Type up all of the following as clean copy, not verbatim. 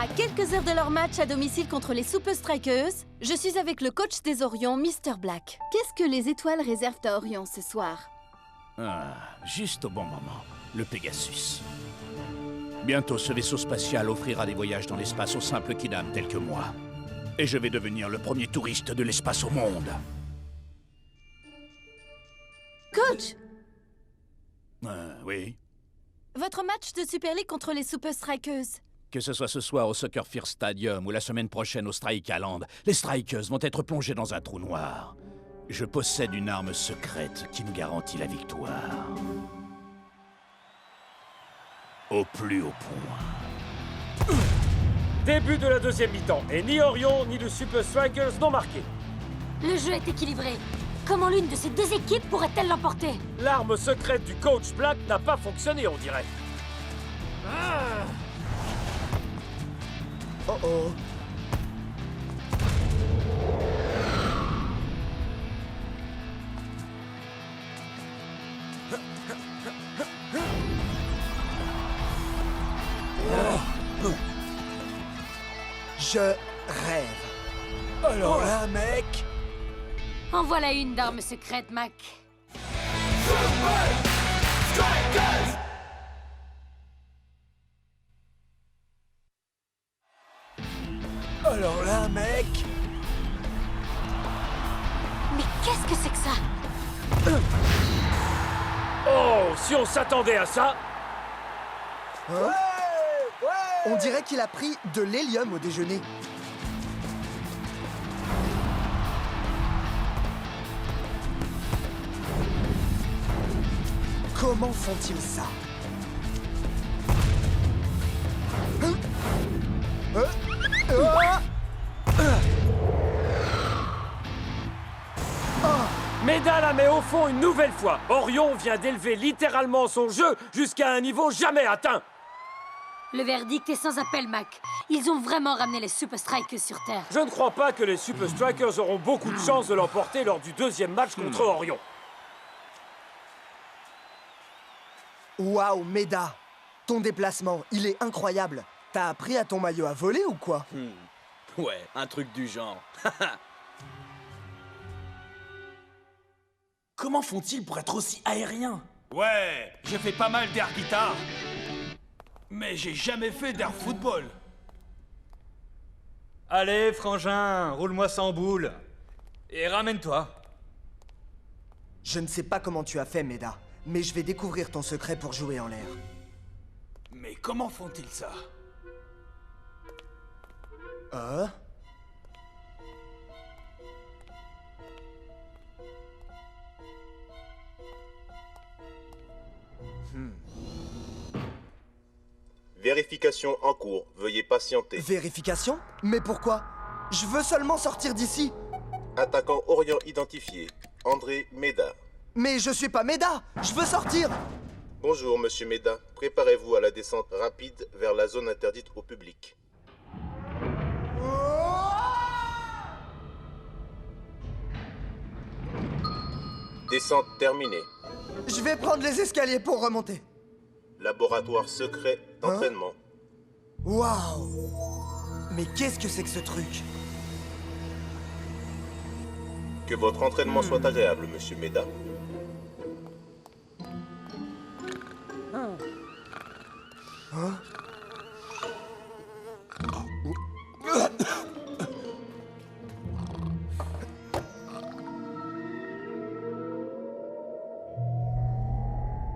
À quelques heures de leur match à domicile contre les Super Strikers, je suis avec le coach des Orions, Mr. Black. Qu'est-ce que les étoiles réservent à Orion ce soir? Ah, juste au bon moment, le Pegasus. Bientôt, ce vaisseau spatial offrira des voyages dans l'espace aux simples kidam tels que moi. Et je vais devenir le premier touriste de l'espace au monde. Coach! Oui. Votre match de Super League contre les Super Strikers. Que ce soit ce soir au Soccer First Stadium ou la semaine prochaine au Strikeland, les Strikers vont être plongés dans un trou noir. Je possède une arme secrète qui nous garantit la victoire. Au plus haut point. Début de la deuxième mi-temps, et ni Orion ni le Super Strikers n'ont marqué. Le jeu est équilibré. Comment l'une de ces deux équipes pourrait-elle l'emporter? L'arme secrète du coach Black n'a pas fonctionné, on dirait. Oh oh. Je rêve. Alors là, mec... En voilà une d'arme secrète, Mac. Alors là, mec... Mais qu'est-ce que c'est que ça? Oh, si on s'attendait à ça. Hein? On dirait qu'il a pris de l'hélium au déjeuner. Comment font-ils ça? Méda la met au fond une nouvelle fois. Orion vient d'élever littéralement son jeu jusqu'à un niveau jamais atteint. Le verdict est sans appel, Mac. Ils ont vraiment ramené les Super Strikers sur Terre. Je ne crois pas que les Super Strikers auront beaucoup de chance de l'emporter lors du deuxième match contre Orion. Waouh, Méda! Ton déplacement, il est incroyable. T'as appris à ton maillot à voler ou quoi? Ouais, un truc du genre. Comment font-ils pour être aussi aériens? Ouais, j'ai fait pas mal d'air guitare. Mais j'ai jamais fait d'air football. Allez, frangin, roule-moi sans boule. Et ramène-toi. Je ne sais pas comment tu as fait, Méda, mais je vais découvrir ton secret pour jouer en l'air. Mais comment font-ils ça? Vérification en cours. Veuillez patienter. Vérification? Mais pourquoi? Je veux seulement sortir d'ici. Attaquant Orion identifié. André Méda. Mais je suis pas Méda! Je veux sortir! Bonjour, monsieur Méda. Préparez-vous à la descente rapide vers la zone interdite au public. Descente terminée. Je vais prendre les escaliers pour remonter. Laboratoire secret d'entraînement. Waouh! Mais qu'est-ce que c'est que ce truc? Que votre entraînement soit agréable, monsieur Méda.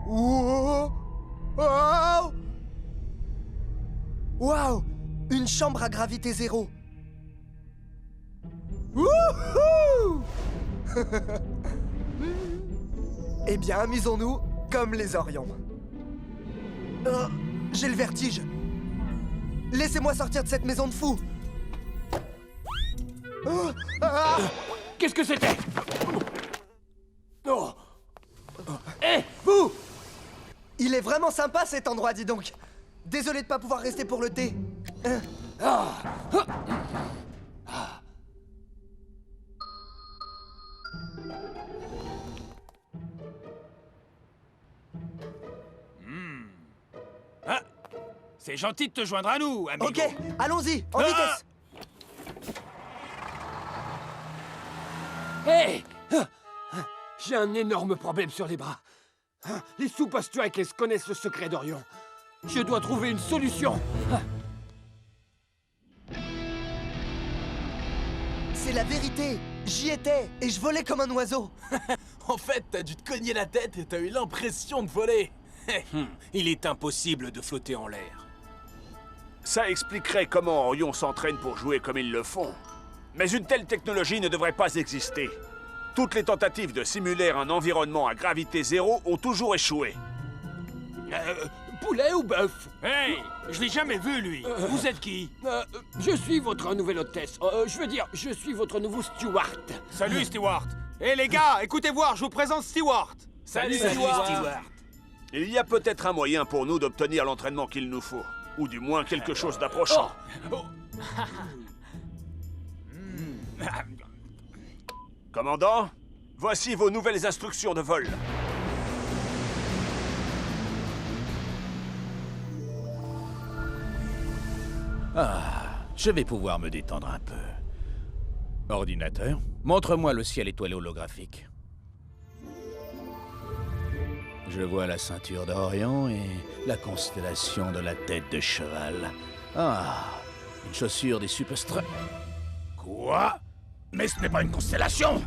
Waouh! Waouh! Une chambre à gravité zéro. Wouhou! Eh bien, amusons-nous comme les Orions. J'ai le vertige. Laissez-moi sortir de cette maison de fous. Qu'est-ce que c'était? Oh. Hé, vous! Il est vraiment sympa cet endroit, dis donc. Désolé de pas pouvoir rester pour le thé. C'est gentil de te joindre à nous, amigo. Ok, allons-y, en Ah vitesse. Hé! J'ai un énorme problème sur les bras. Les Super Strikers connaissent le secret d'Orion. Je dois trouver une solution. C'est la vérité. J'y étais et je volais comme un oiseau. En fait, t'as dû te cogner la tête et t'as eu l'impression de voler. Il est impossible de flotter en l'air. Ça expliquerait comment Orion s'entraîne pour jouer comme ils le font. Mais une telle technologie ne devrait pas exister. Toutes les tentatives de simuler un environnement à gravité zéro ont toujours échoué. Poulet ou bœuf? Hey! Je l'ai jamais vu, lui. Vous êtes qui? Je suis votre nouvelle hôtesse. Je suis votre nouveau steward. Salut, Stewart. Hé, les gars, écoutez voir, je vous présente Stewart. Salut, Stewart. Il y a peut-être un moyen pour nous d'obtenir l'entraînement qu'il nous faut. Ou du moins quelque chose d'approchant. Commandant, voici vos nouvelles instructions de vol. Je vais pouvoir me détendre un peu. Ordinateur, montre-moi le ciel étoilé holographique. Je vois la ceinture d'Orion et la constellation de la tête de cheval. Ah, une chaussure des Super Strikers. Quoi? Mais ce n'est pas une constellation!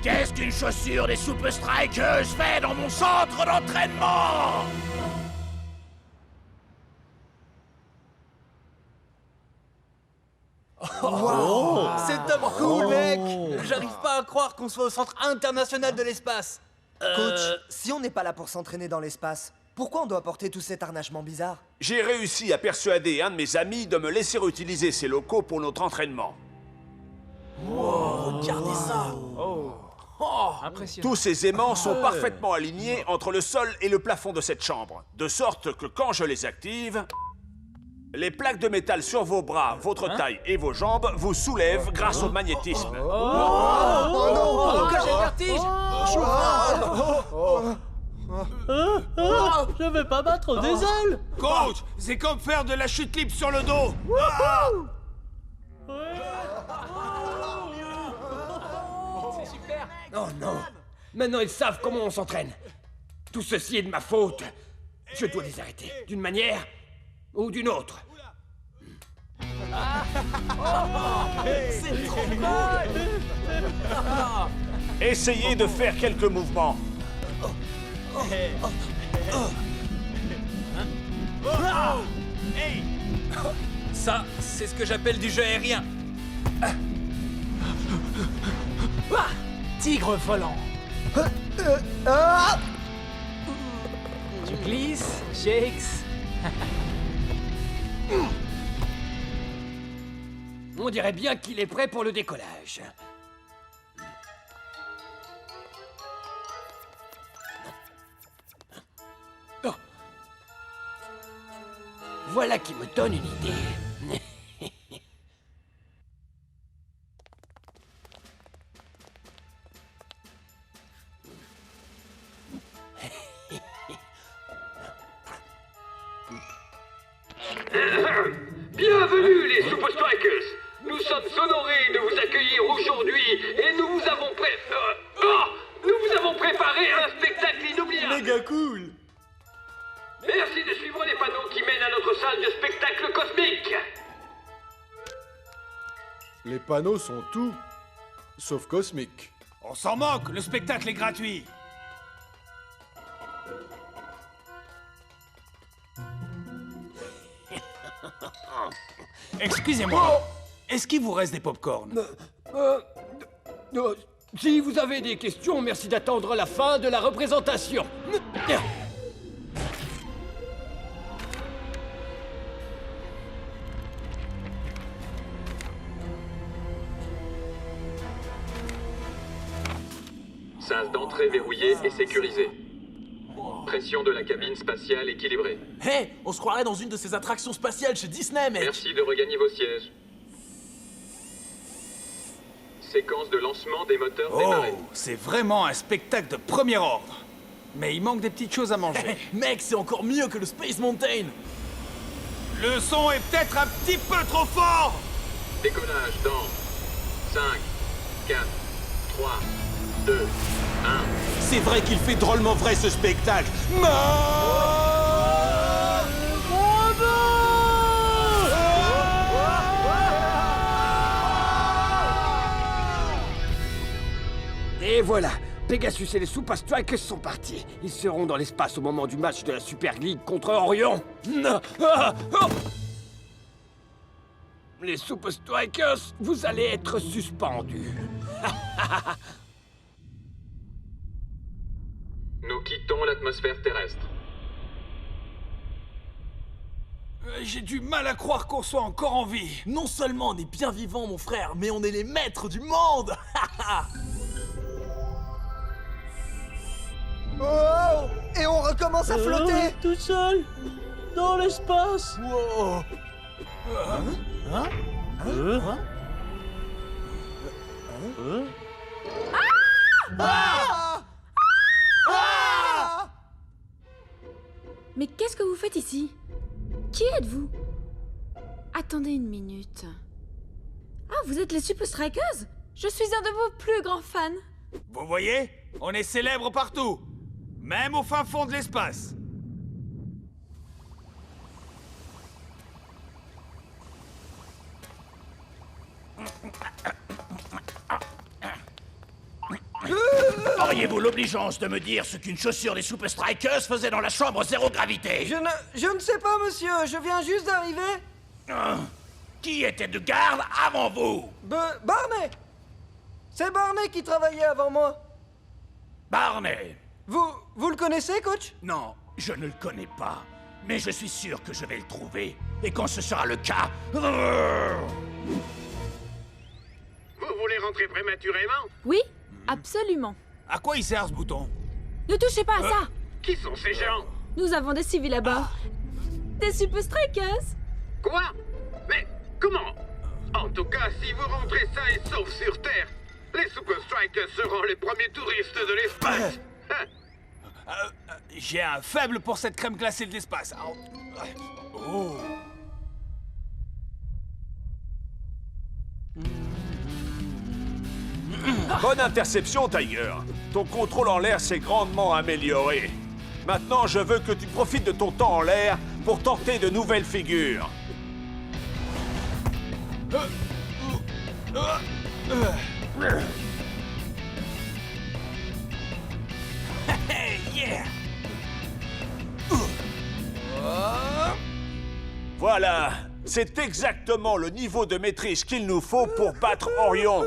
Qu'est-ce qu'une chaussure des Super Strikers fait dans mon centre d'entraînement? C'est top cool, mec. J'arrive pas à croire qu'on soit au centre international de l'espace. Coach, si on n'est pas là pour s'entraîner dans l'espace, pourquoi on doit porter tout cet harnachement bizarre? J'ai réussi à persuader un de mes amis de me laisser utiliser ces locaux pour notre entraînement. Regardez ça. Tous ces aimants sont parfaitement alignés entre le sol et le plafond de cette chambre, de sorte que quand je les active, les plaques de métal sur vos bras, votre taille et vos jambes vous soulèvent grâce au magnétisme. Pourquoi j'ai le vertige? Je vais pas battre des ailes. Coach, c'est comme faire de la chute libre sur le dos. Oh non! Maintenant ils savent comment on s'entraîne. Tout ceci est de ma faute. Je dois les arrêter, d'une manière ou d'une autre. C'est trop cool. Essayez de faire quelques mouvements. Ça, c'est ce que j'appelle du jeu aérien. Tigre volant. Tu glisses, shakes. On dirait bien qu'il est prêt pour le décollage. Oh. Voilà qui me donne une idée. Bienvenue les Super Strikers. Nous sommes honorés de vous accueillir aujourd'hui et nous vous avons préparé un spectacle inoubliable. Méga cool. Merci de suivre les panneaux qui mènent à notre salle de spectacle cosmique. Les panneaux sont tout, sauf cosmiques. On s'en moque, le spectacle est gratuit. Excusez-moi, est-ce qu'il vous reste des pop-corn? Si vous avez des questions, merci d'attendre la fin de la représentation. Sas d'entrée verrouillé et sécurisé. Pression de la cabine spatiale équilibrée. Hé, on se croirait dans une de ces attractions spatiales chez Disney, mec. Merci de regagner vos sièges. Séquence de lancement des moteurs démarrée. C'est vraiment un spectacle de premier ordre. Mais il manque des petites choses à manger. Mec, c'est encore mieux que le Space Mountain. Le son est peut-être un petit peu trop fort. Décollage dans 5, 4, 3, 2, 1. C'est vrai qu'il fait drôlement vrai ce spectacle. Et voilà, Pegasus et les Super Strikers sont partis. Ils seront dans l'espace au moment du match de la Super League contre Orion. Les Super Strikers, vous allez être suspendus. Nous quittons l'atmosphère terrestre. J'ai du mal à croire qu'on soit encore en vie. Non seulement on est bien vivants, mon frère, mais on est les maîtres du monde. Oh! Et on recommence à flotter! Tout seul dans l'espace. Wow. Mais qu'est-ce que vous faites ici? Qui êtes-vous? Attendez une minute. Ah, vous êtes les Super Strikers? Je suis un de vos plus grands fans. Vous voyez? On est célèbres partout. Même au fin fond de l'espace. Auriez-vous l'obligeance de me dire ce qu'une chaussure des Super Strikers faisait dans la chambre zéro gravité? Je ne sais pas, monsieur. Je viens juste d'arriver. Qui était de garde avant vous? Barney! C'est Barney qui travaillait avant moi. Barney. Vous le connaissez, coach? Non, je ne le connais pas. Mais je suis sûr que je vais le trouver. Et quand ce sera le cas... Vous voulez rentrer prématurément? Oui, absolument. À quoi il sert ce bouton? Ne touchez pas à ça. Qui sont ces gens? Nous avons des civils à bord. Des Super Strikers. Quoi? Mais comment? En tout cas, si vous rentrez sains et saufs sur Terre, les Super Strikers seront les premiers touristes de l'espace. J'ai un faible pour cette crème glacée de l'espace. Oh. Bonne interception, Tiger. Ton contrôle en l'air s'est grandement amélioré. Maintenant, je veux que tu profites de ton temps en l'air pour tenter de nouvelles figures. Hey, yeah! Voilà, c'est exactement le niveau de maîtrise qu'il nous faut pour battre Orion.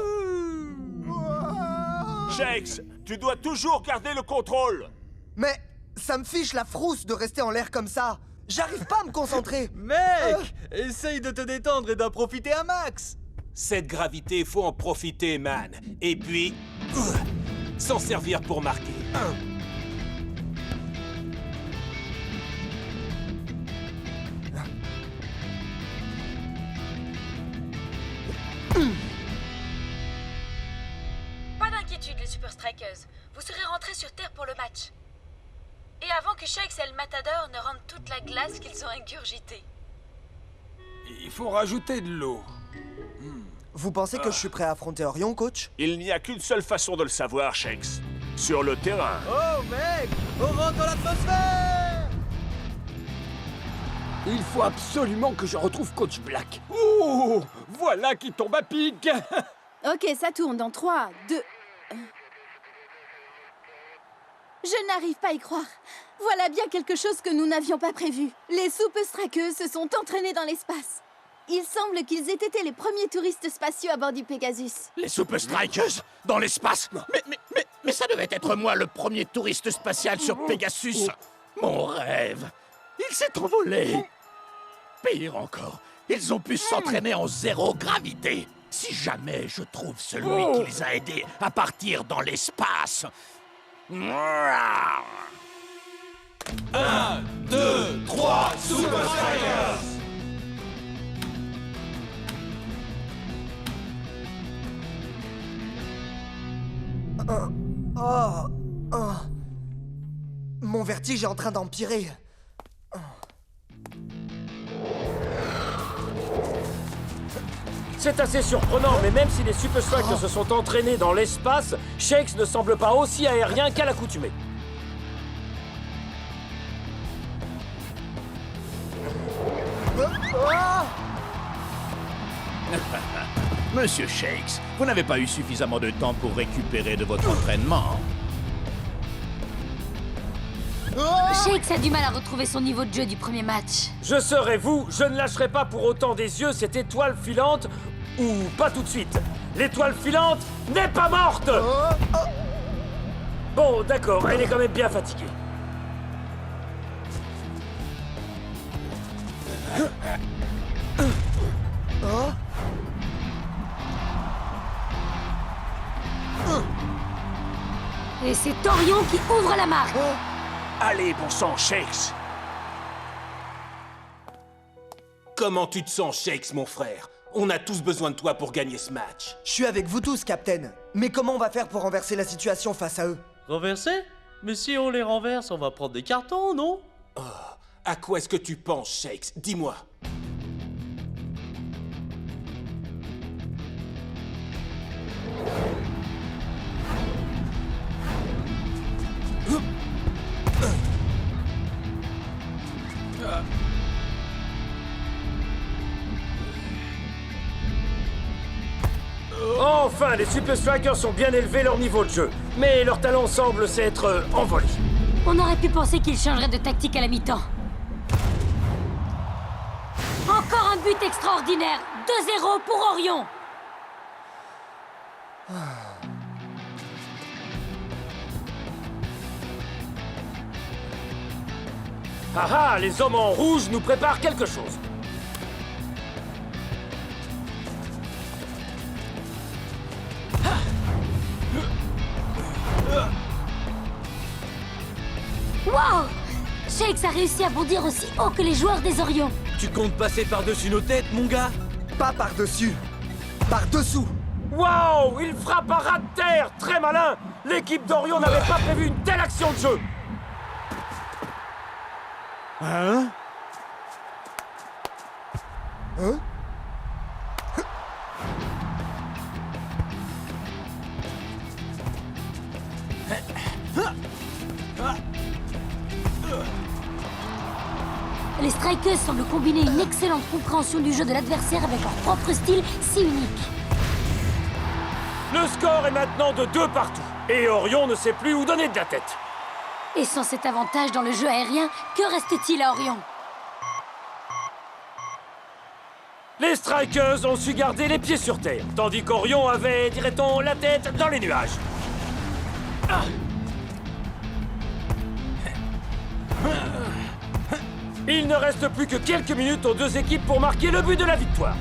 Shakes, tu dois toujours garder le contrôle. Mais ça me fiche la frousse de rester en l'air comme ça. J'arrive pas à me concentrer. Mec, essaye de te détendre et d'en profiter un max. Cette gravité, faut en profiter, man. Et puis, s'en servir pour marquer. Pas d'inquiétude, les Super Strikers. Vous serez rentrés sur Terre pour le match. Et avant que Shakes et le Matador ne rendent toute la glace qu'ils ont ingurgitée. Il faut rajouter de l'eau. Vous pensez que je suis prêt à affronter Orion, coach? Il n'y a qu'une seule façon de le savoir, Shakes. Sur le terrain. Oh, mec, on rentre dans l'atmosphère. Il faut absolument que je retrouve Coach Black. Ouh, voilà qui tombe à pic. Ok, ça tourne dans 3, 2... Je n'arrive pas à y croire. Voilà bien quelque chose que nous n'avions pas prévu. Les Super Strikers se sont entraînés dans l'espace. Il semble qu'ils aient été les premiers touristes spatiaux à bord du Pegasus. Les Super Strikers? Dans l'espace? Mais ça devait être moi le premier touriste spatial sur Pegasus. Mon rêve. Il s'est envolé. Pire encore, ils ont pu s'entraîner en zéro gravité. Si jamais je trouve celui qui les a aidés à partir dans l'espace... 1, 2, 3, Super Strikers! vertige est en train d'empirer. C'est assez surprenant, mais même si les Super Strikers se sont entraînés dans l'espace, Shakes ne semble pas aussi aérien qu'à l'accoutumée. Monsieur Shakes, vous n'avez pas eu suffisamment de temps pour récupérer de votre entraînement. Shakes a du mal à retrouver son niveau de jeu du premier match. Je serai vous, je ne lâcherai pas pour autant des yeux cette étoile filante, ou pas tout de suite. L'étoile filante n'est pas morte. Bon, d'accord, elle est quand même bien fatiguée. Et c'est Orion qui ouvre la marque. Allez, bon sang, Shakes. Comment tu te sens, Shakes, mon frère? On a tous besoin de toi pour gagner ce match. Je suis avec vous tous, Captain. Mais comment on va faire pour renverser la situation face à eux? Renverser? Mais si on les renverse, on va prendre des cartons, non? Oh, à quoi est-ce que tu penses, Shakes? Dis-moi. Enfin, les Super Strikers ont bien élevé leur niveau de jeu, mais leur talent semble s'être envolé. On aurait pu penser qu'ils changeraient de tactique à la mi-temps. Encore un but extraordinaire. 2-0 pour Orion. Ah ah, les hommes en rouge nous préparent quelque chose. Wow! Shakes a réussi à bondir aussi haut que les joueurs des Orions. Tu comptes passer par-dessus nos têtes, mon gars? Pas par-dessus, par-dessous. Waouh! Il frappe à ras de terre! Très malin! L'équipe d'Orion n'avait pas prévu une telle action de jeu! Hein? Hein? Les Strikers semblent combiner une excellente compréhension du jeu de l'adversaire avec leur propre style si unique. Le score est maintenant de 2 partout. Et Orion ne sait plus où donner de la tête. Et sans cet avantage dans le jeu aérien, que reste-t-il à Orion? Les Strikers ont su garder les pieds sur terre, tandis qu'Orion avait, dirait-on, la tête dans les nuages. Ah. Il ne reste plus que quelques minutes aux deux équipes pour marquer le but de la victoire.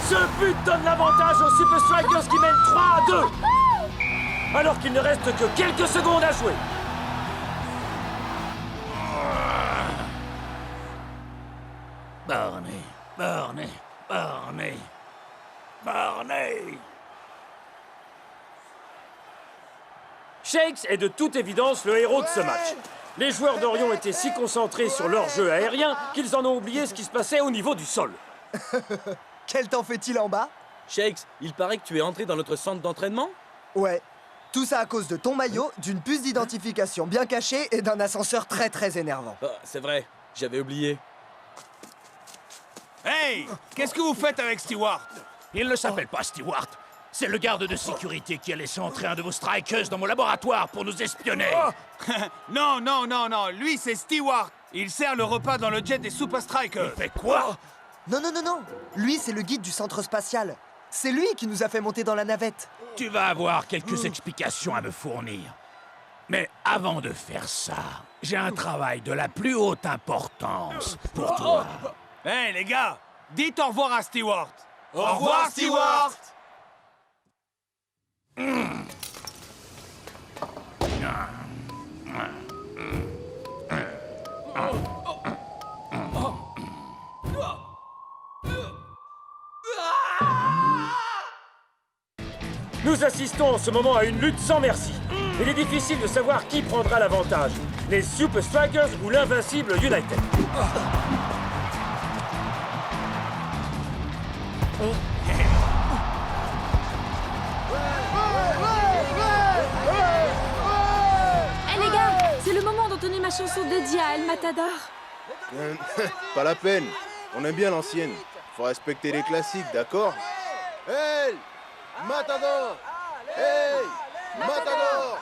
Ce but donne l'avantage aux Super Strikers qui mènent 3-2, alors qu'il ne reste que quelques secondes à jouer. Barney, Barney, Barney, Barney. Shakes est de toute évidence le héros de ce match. Les joueurs d'Orion étaient si concentrés sur leur jeu aérien qu'ils en ont oublié ce qui se passait au niveau du sol. Quel temps fait-il en bas? Shakes, il paraît que tu es entré dans notre centre d'entraînement? Ouais. Tout ça à cause de ton maillot, d'une puce d'identification bien cachée et d'un ascenseur très énervant. Oh, c'est vrai, j'avais oublié. Hey! Qu'est-ce que vous faites avec Stewart? Il ne s'appelle pas Stewart. C'est le garde de sécurité qui a laissé entrer un de vos strikers dans mon laboratoire pour nous espionner. Non, non, non, non. Lui, c'est Stewart. Il sert le repas dans le jet des Super Strikers. Il fait quoi? Non. Lui, c'est le guide du centre spatial. C'est lui qui nous a fait monter dans la navette. Tu vas avoir quelques explications à me fournir. Mais avant de faire ça, j'ai un travail de la plus haute importance pour toi. Hey, les gars! Dites au revoir à Stewart. Au revoir, Stewart. Nous assistons en ce moment à une lutte sans merci. Il est difficile de savoir qui prendra l'avantage, les Super Strikers ou l'invincible United. Eh les gars, c'est le moment d'entonner ma chanson dédiée à El Matador. Pas la peine. On aime bien l'ancienne. Faut respecter les classiques, d'accord? Hey! Matador! Hey! Matador!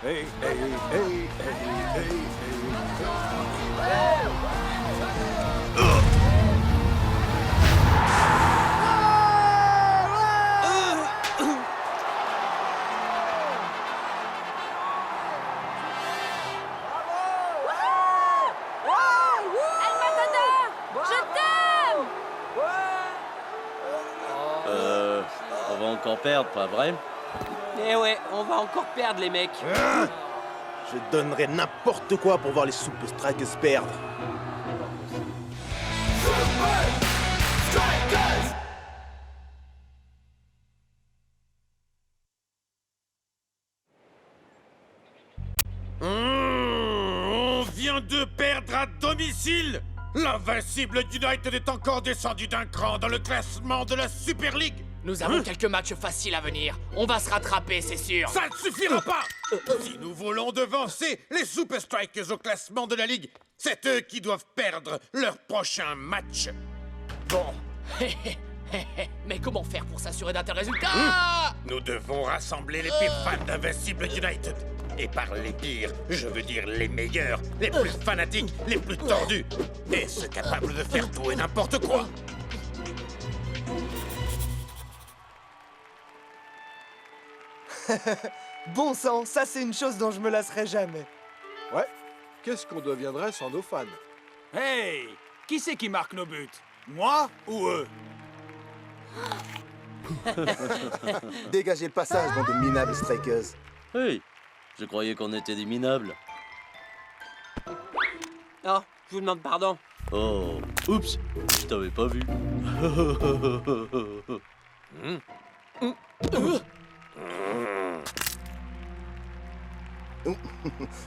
Hey, hey, hey, hey, hey, On va encore perdre, pas vrai? Eh ouais, on va encore perdre, les mecs. Je donnerais n'importe quoi pour voir les Super Strikers perdre. On vient de perdre à domicile. L'invincible United est encore descendu d'un cran dans le classement de la Super League. Nous avons quelques matchs faciles à venir. On va se rattraper, c'est sûr. Ça ne suffira pas. Si nous voulons devancer les Super Strikers au classement de la Ligue, c'est eux qui doivent perdre leur prochain match. Bon. Mais comment faire pour s'assurer d'un tel résultat? Nous devons rassembler les pires fans d'Invincible United. Et par les pires, je veux dire les meilleurs, les plus fanatiques, les plus tordus. Et ceux capables de faire tout et n'importe quoi. Bon sang, ça c'est une chose dont je me lasserai jamais. Ouais, qu'est-ce qu'on deviendrait sans nos fans? Hey! Qui c'est qui marque nos buts? Moi ou eux? Dégagez le passage, bande de minables Strikers. Oui, je croyais qu'on était des minables. Oh, je vous demande pardon. Oh, oups, je t'avais pas vu.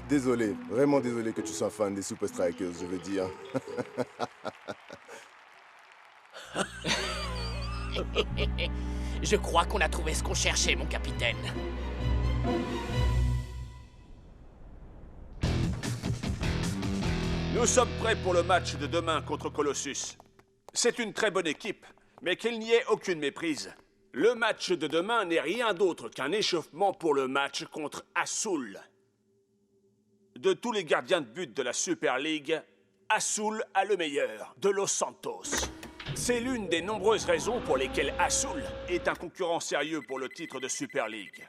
Désolé, vraiment désolé que tu sois fan des Super Strikers, je veux dire. Je crois qu'on a trouvé ce qu'on cherchait, mon capitaine. Nous sommes prêts pour le match de demain contre Colossus. C'est une très bonne équipe, mais qu'il n'y ait aucune méprise. Le match de demain n'est rien d'autre qu'un échauffement pour le match contre Azul. De tous les gardiens de but de la Super League, Azul a le meilleur, de Los Santos. C'est l'une des nombreuses raisons pour lesquelles Azul est un concurrent sérieux pour le titre de Super League.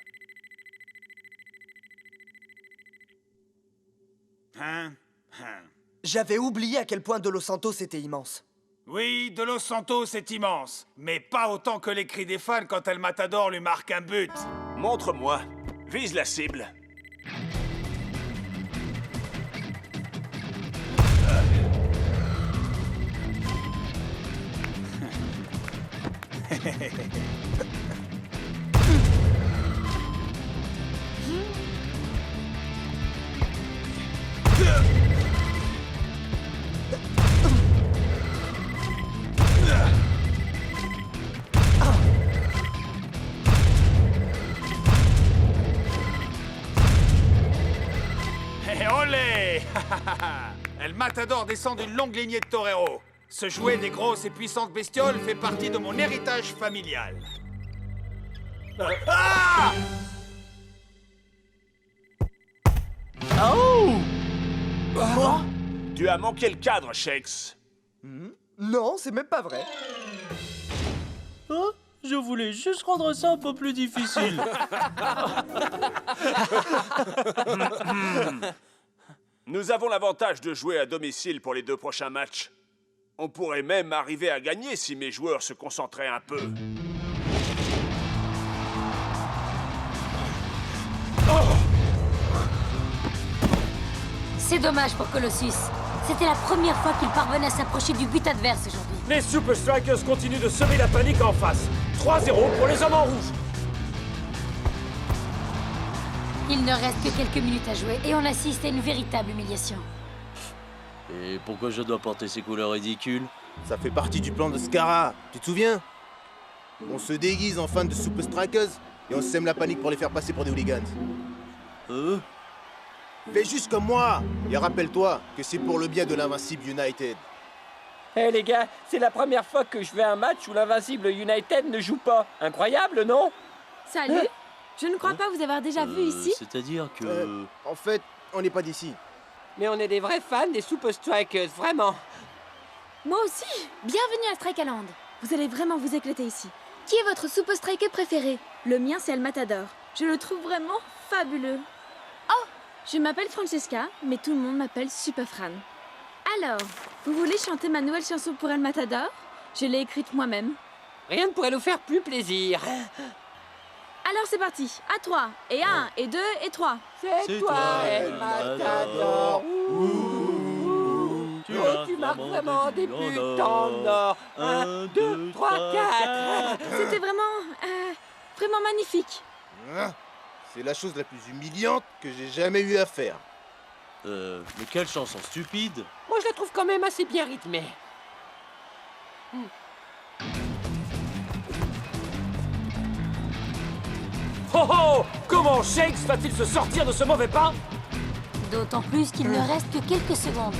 J'avais oublié à quel point De Los Santos était immense. Oui, De Los Santos est immense, mais pas autant que les cris des fans quand El Matador lui marque un but. Montre-moi. Vise la cible. Et olé! El Matador descend d'une longue lignée de toreros. Se jouer des grosses et puissantes bestioles fait partie de mon héritage familial. Ah! Oh! Tu as manqué le cadre, Shakes. Non, c'est même pas vrai. Oh, je voulais juste rendre ça un peu plus difficile. Nous avons l'avantage de jouer à domicile pour les 2 prochains matchs. On pourrait même arriver à gagner si mes joueurs se concentraient un peu. C'est dommage pour Colossus. C'était la première fois qu'il parvenait à s'approcher du but adverse aujourd'hui. Les Super Strikers continuent de semer la panique en face. 3-0 pour les hommes en rouge. Il ne reste que quelques minutes à jouer et on assiste à une véritable humiliation. Et pourquoi je dois porter ces couleurs ridicules? Ça fait partie du plan de Scara, tu te souviens? On se déguise en fans de Super Strikers et on sème la panique pour les faire passer pour des hooligans. Fais juste comme moi et rappelle-toi que c'est pour le bien de l'Invincible United. Hé les gars, c'est la première fois que je vais à un match où l'Invincible United ne joue pas. Incroyable, non? Salut. Je ne crois pas vous avoir déjà vu ici. C'est-à-dire que... En fait, on n'est pas d'ici. Mais on est des vrais fans des Super Strikers, vraiment. Moi aussi. Bienvenue à Strikeland. Vous allez vraiment vous éclater ici. Qui est votre Super Striker préféré? Le mien, c'est El Matador. Je le trouve vraiment fabuleux. Oh, je m'appelle Francesca, mais tout le monde m'appelle Super Fran. Alors, vous voulez chanter ma nouvelle chanson pour El Matador? Je l'ai écrite moi-même. Rien ne pourrait nous faire plus plaisir. Alors c'est parti, à 3, et 1, et 2, et 3. C'est toi, El Matador. Tu marques vraiment des buts en or. 1, 2, 3, 4. C'était vraiment magnifique. C'est la chose la plus humiliante que j'ai jamais eu à faire. Mais quelle chanson stupide. Moi, je la trouve quand même assez bien rythmée. Oh oh! Comment Shakes va-t-il se sortir de ce mauvais pas? D'autant plus qu'il ne reste que quelques secondes.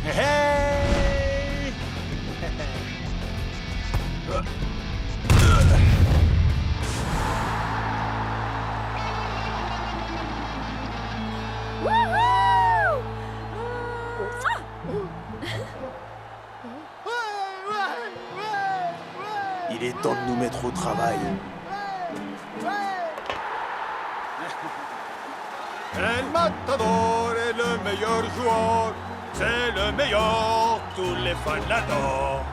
Hey! Il est temps de nous mettre au travail. El Matador est le meilleur joueur. C'est le meilleur, tous les fans l'adorent.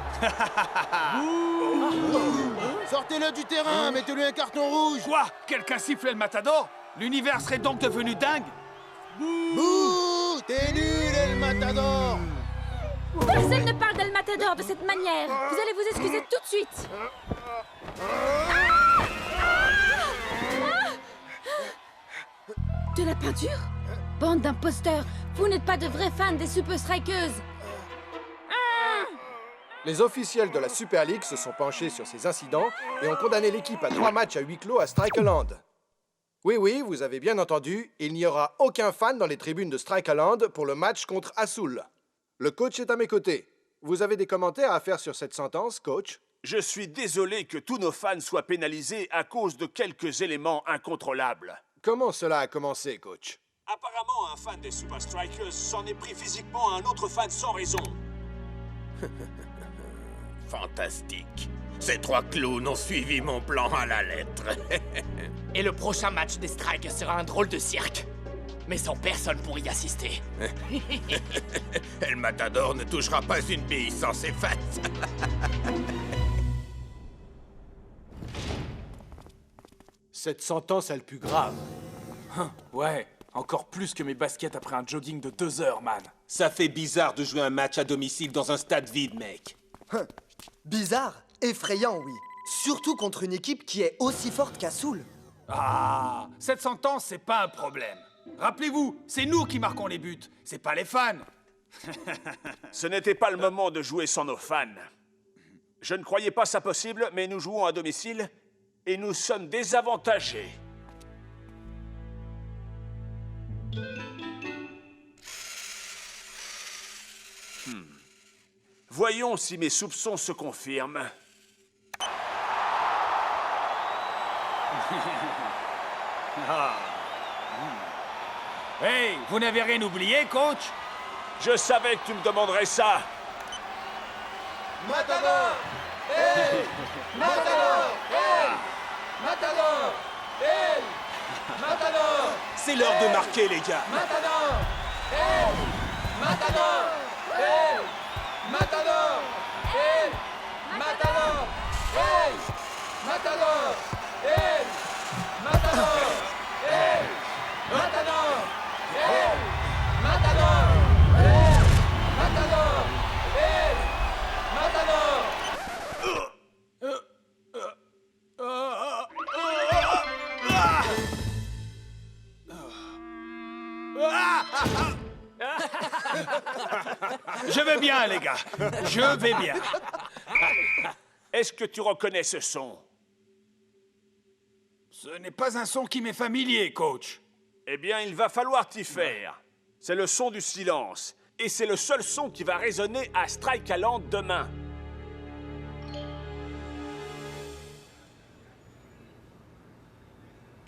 Sortez-le du terrain, mettez-lui un carton rouge. Quoi? Quelqu'un siffle El Matador? L'univers serait donc devenu dingue? Bouh! T'es nul, El Matador! Personne ne parle d'El Matador de cette manière. Vous allez vous excuser tout de suite. De la peinture? Bande d'imposteurs. Vous n'êtes pas de vrais fans des Super Strikers. Les officiels de la Super League se sont penchés sur ces incidents et ont condamné l'équipe à 3 matchs à huis clos à Strikeland. Oui, vous avez bien entendu, il n'y aura aucun fan dans les tribunes de Strikeland pour le match contre Assoul. Le coach est à mes côtés. Vous avez des commentaires à faire sur cette sentence, coach? Je suis désolé que tous nos fans soient pénalisés à cause de quelques éléments incontrôlables. Comment cela a commencé, coach? Apparemment, un fan des Super Strikers s'en est pris physiquement à un autre fan sans raison. Fantastique. Ces 3 clowns ont suivi mon plan à la lettre. Et le prochain match des Strikes sera un drôle de cirque. Mais sans personne pour y assister. El Matador ne touchera pas une bille sans ses fans. Cette sentence est le plus grave. Ouais, encore plus que mes baskets après un jogging de 2 heures, man. Ça fait bizarre de jouer un match à domicile dans un stade vide, mec. Bizarre, effrayant, oui. Surtout contre une équipe qui est aussi forte qu'Assoul. Ah, cette sentence, c'est pas un problème. Rappelez-vous, c'est nous qui marquons les buts, c'est pas les fans. Ce n'était pas le moment de jouer sans nos fans. Je ne croyais pas ça possible, mais nous jouons à domicile et nous sommes désavantagés. Voyons si mes soupçons se confirment. Hey, vous n'avez rien oublié, coach? Je savais que tu me demanderais ça. Matador! Hey! Matador! Hey! Matador! Hey! Matador! C'est l'heure de marquer, les gars. Matador! Hey! Matador! Hey! Matador! Hey! Matador! Hey! Matador! Hey! Matador! Hey! Matador! Hey! Matador! Hey! Matador! Hey! Matador! Je vais bien, les gars. Je vais bien. Est-ce que tu reconnais ce son? Ce n'est pas un son qui m'est familier, coach. Eh bien, il va falloir t'y faire. C'est le son du silence. Et c'est le seul son qui va résonner à Strikeland demain.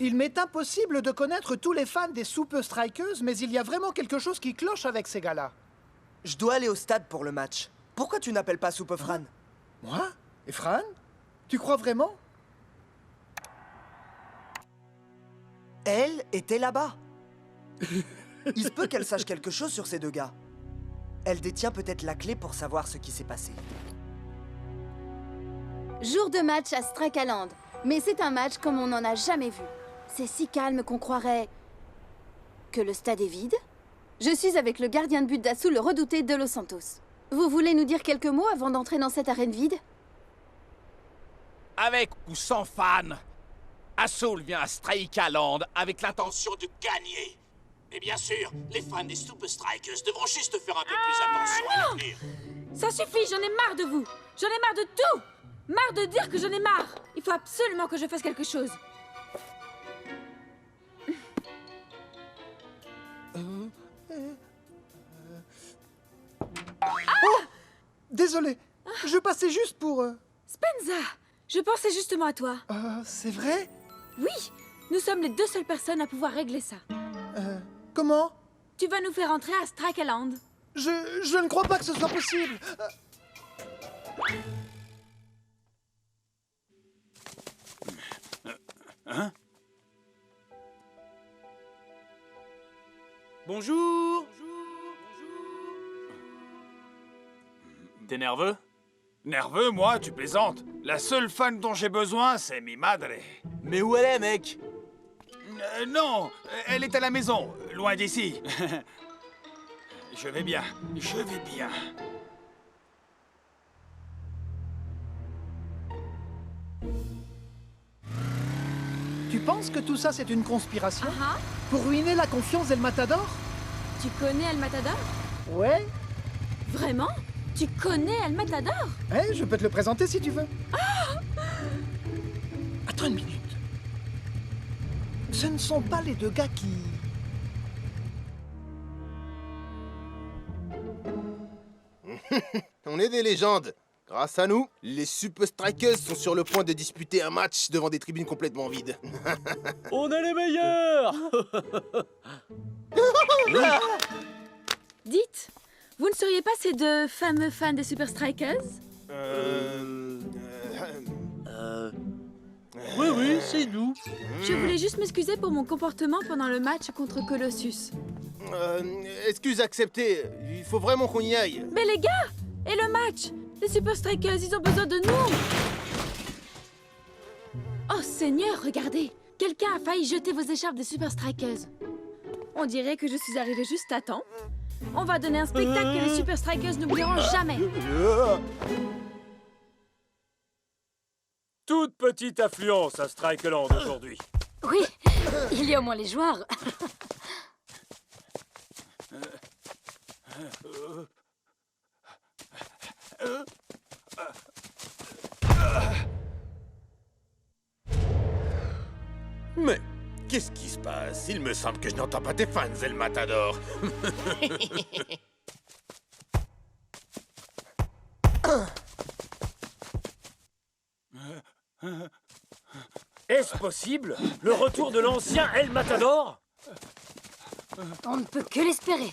Il m'est impossible de connaître tous les fans des Super Strikers, mais il y a vraiment quelque chose qui cloche avec ces gars-là. Je dois aller au stade pour le match. Pourquoi tu n'appelles pas Super Fran? Moi? Et Fran? Tu crois vraiment? Elle était là-bas. Il se peut qu'elle sache quelque chose sur ces deux gars. Elle détient peut-être la clé pour savoir ce qui s'est passé. Jour de match à Strikeland. Mais c'est un match comme on n'en a jamais vu. C'est si calme qu'on croirait... que le stade est vide. Je suis avec le gardien de but d'Asu, le redouté de Los Santos. Vous voulez nous dire quelques mots avant d'entrer dans cette arène vide? Avec ou sans fans, Assault vient à Strikeland avec l'intention de gagner. Et bien sûr, les fans des Super Strikers devront juste faire un peu plus attention à l'avenir. Ça suffit, j'en ai marre de vous. J'en ai marre de tout. Marre de dire que j'en ai marre. Il faut absolument que je fasse quelque chose. Oh! Désolé, je passais juste pour... Spenza, je pensais justement à toi. C'est vrai? Oui, nous sommes les deux seules personnes à pouvoir régler ça. Comment? Tu vas nous faire entrer à Strikeland. Je ne crois pas que ce soit possible. Hein? Bonjour. T'es nerveux? Nerveux, moi, tu plaisantes. La seule fan dont j'ai besoin, c'est mi madre. Mais où elle est, mec? Non, elle est à la maison, loin d'ici. Je vais bien, je vais bien. Tu penses que tout ça, c'est une conspiration? Pour ruiner la confiance d'El Matador? Tu connais El Matador? Ouais. Vraiment? Tu connais El Matador? Eh, je peux te le présenter si tu veux. Attends une minute. Ce ne sont pas les deux gars qui... On est des légendes. Grâce à nous, les Super Strikers sont sur le point de disputer un match devant des tribunes complètement vides. On est les meilleurs. Dites, vous ne seriez pas ces deux fameux fans des Super Strikers? Oui, c'est nous. Je voulais juste m'excuser pour mon comportement pendant le match contre Colossus. Excuse acceptée. Il faut vraiment qu'on y aille. Mais les gars! Et le match? Les Super Strikers, ils ont besoin de nous! Oh Seigneur, regardez! Quelqu'un a failli jeter vos écharpes des Super Strikers. On dirait que je suis arrivée juste à temps. On va donner un spectacle que les Super Strikers n'oublieront jamais. Toute petite affluence à Strikeland aujourd'hui. Oui, il y a au moins les joueurs. Mais qu'est-ce qui se passe? Il me semble que je n'entends pas tes fans, El Matador. Est-ce possible? Le retour de l'ancien El Matador? On ne peut que l'espérer.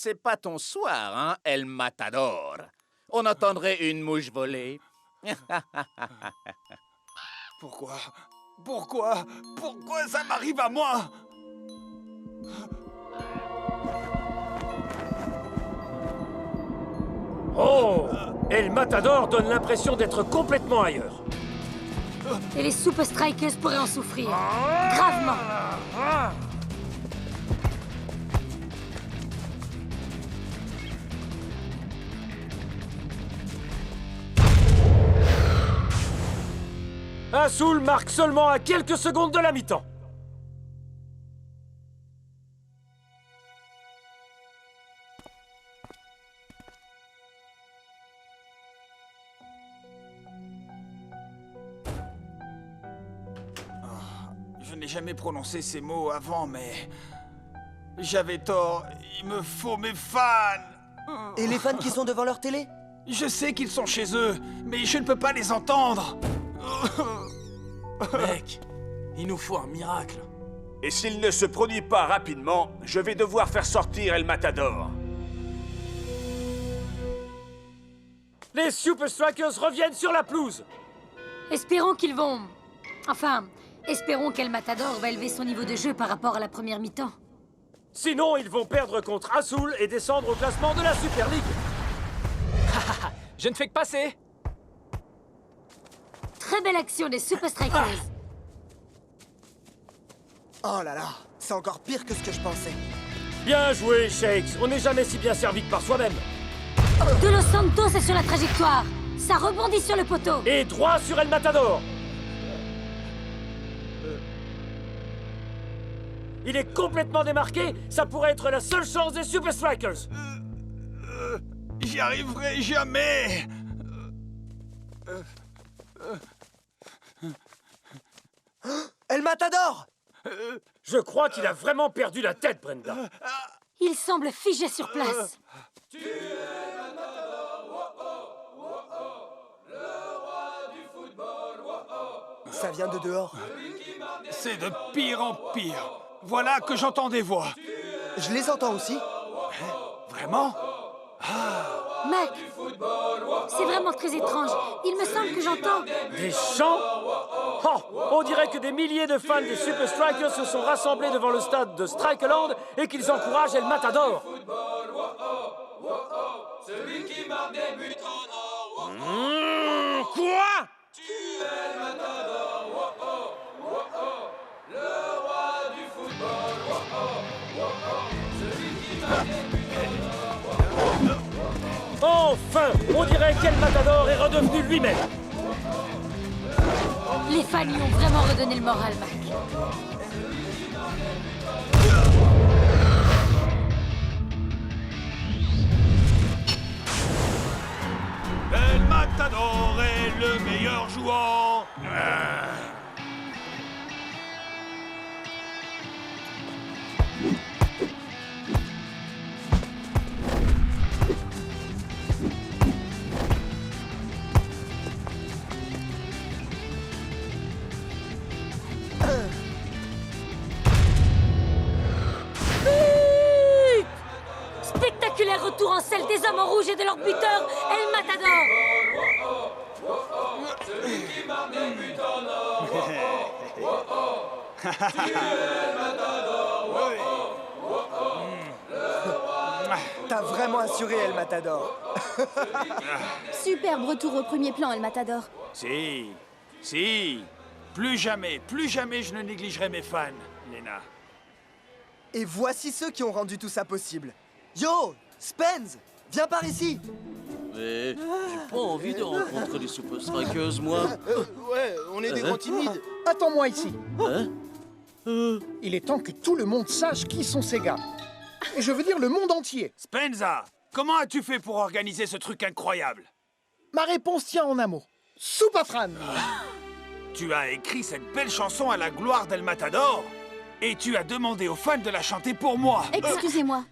c'est pas ton soir, hein, El Matador. On entendrait une mouche voler. Pourquoi ça m'arrive à moi? Oh! El Matador donne l'impression d'être complètement ailleurs. Et les Super Strikers pourraient en souffrir. Gravement. Azul marque seulement à quelques secondes de la mi-temps. Je n'ai jamais prononcé ces mots avant, mais... J'avais tort. Il me faut mes fans. Et les fans qui sont devant leur télé? Je sais qu'ils sont chez eux, mais je ne peux pas les entendre. Mec, il nous faut un miracle. Et s'il ne se produit pas rapidement, je vais devoir faire sortir El Matador. Les Super Strikers reviennent sur la pelouse. Espérons qu'ils vont... Enfin, espérons qu'El Matador va élever son niveau de jeu par rapport à la première mi-temps. Sinon, ils vont perdre contre Azul et descendre au classement de la Super League. Je ne fais que passer. Très belle action des Super Strikers. Oh là là, c'est encore pire que ce que je pensais. Bien joué, Shakes. On n'est jamais si bien servi que par soi-même. De Los Santos est sur la trajectoire. Ça rebondit sur le poteau. Et droit sur El Matador. Il est complètement démarqué. Ça pourrait être la seule chance des Super Strikers. J'y arriverai jamais. El Matador! Je crois qu'il a vraiment perdu la tête, Brenda. Il semble figé sur place. Ça vient de dehors. C'est de pire en pire. Voilà que j'entends des voix. Je les entends aussi. Vraiment? Mac, c'est vraiment très étrange. Il me semble que j'entends... Des chants? Oh, on dirait que des milliers de fans des Super Strikers se sont rassemblés devant le stade de Strikeland et qu'ils encouragent El Matador. Celui qui marque des buts en or. Quoi? El Matador, le roi du football, celui qui marque des buts en or. Enfin, on dirait qu'El Matador est redevenu lui-même. Les fans lui ont vraiment redonné le moral, Mac. El Matador est le meilleur joueur. Spectaculaire retour en selle des hommes en rouge et de leur buteur, El Matador. Celui qui marque des buts en or. El Matador. T'as vraiment assuré, El Matador. Superbe retour au premier plan, El Matador. Si. Plus jamais je ne négligerai mes fans, Lena. Et voici ceux qui ont rendu tout ça possible. Yo, Spence, viens par ici. Mais j'ai pas envie de rencontrer les Super Strikers, moi. Ouais, on est des grands timides. Attends-moi ici. Hein? Il est temps que tout le monde sache qui sont ces gars. Et je veux dire le monde entier. Spenza, comment as-tu fait pour organiser ce truc incroyable? Ma réponse tient en un mot. Superfran. Tu as écrit cette belle chanson à la gloire d'El Matador et tu as demandé aux fans de la chanter pour moi. Excusez-moi,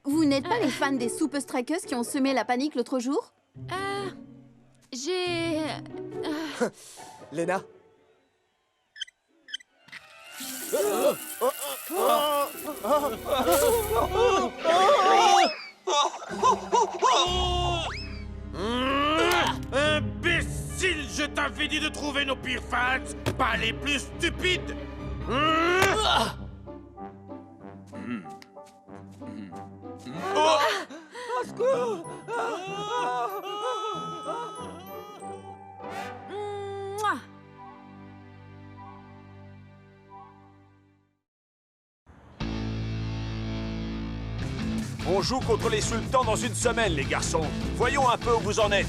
vous n'êtes pas les fans des Super Strikers qui ont semé la panique l'autre jour? J'ai... Lena. Imbécile, je t'avais dit de trouver nos pires fans, pas les plus stupides. Au secours! Mouah. On joue contre les sultans dans une semaine, les garçons. Voyons un peu où vous en êtes.